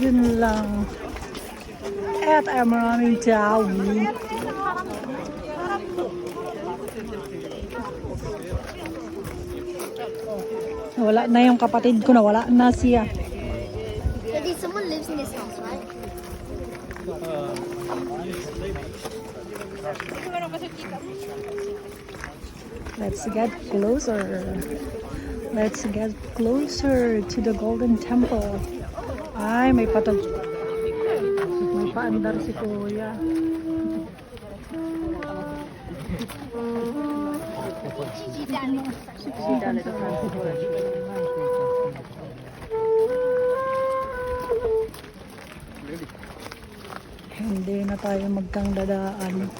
Yun lang. At ay maraming tao. Wala na yung kapatid ko, nawala na siya. Daddy, someone lives in this house, right? Let's get closer. Let's get closer to the Golden Temple. Ay, may patag. May paandar si Kuya. Hindi na tayo magkang dadaan.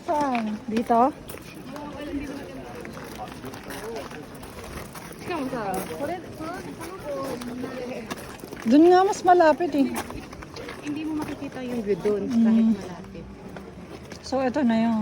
Saan? Dito? Doon nga mas malapit eh. Hindi mo makikita yung view doon kahit malapit. So ito na yung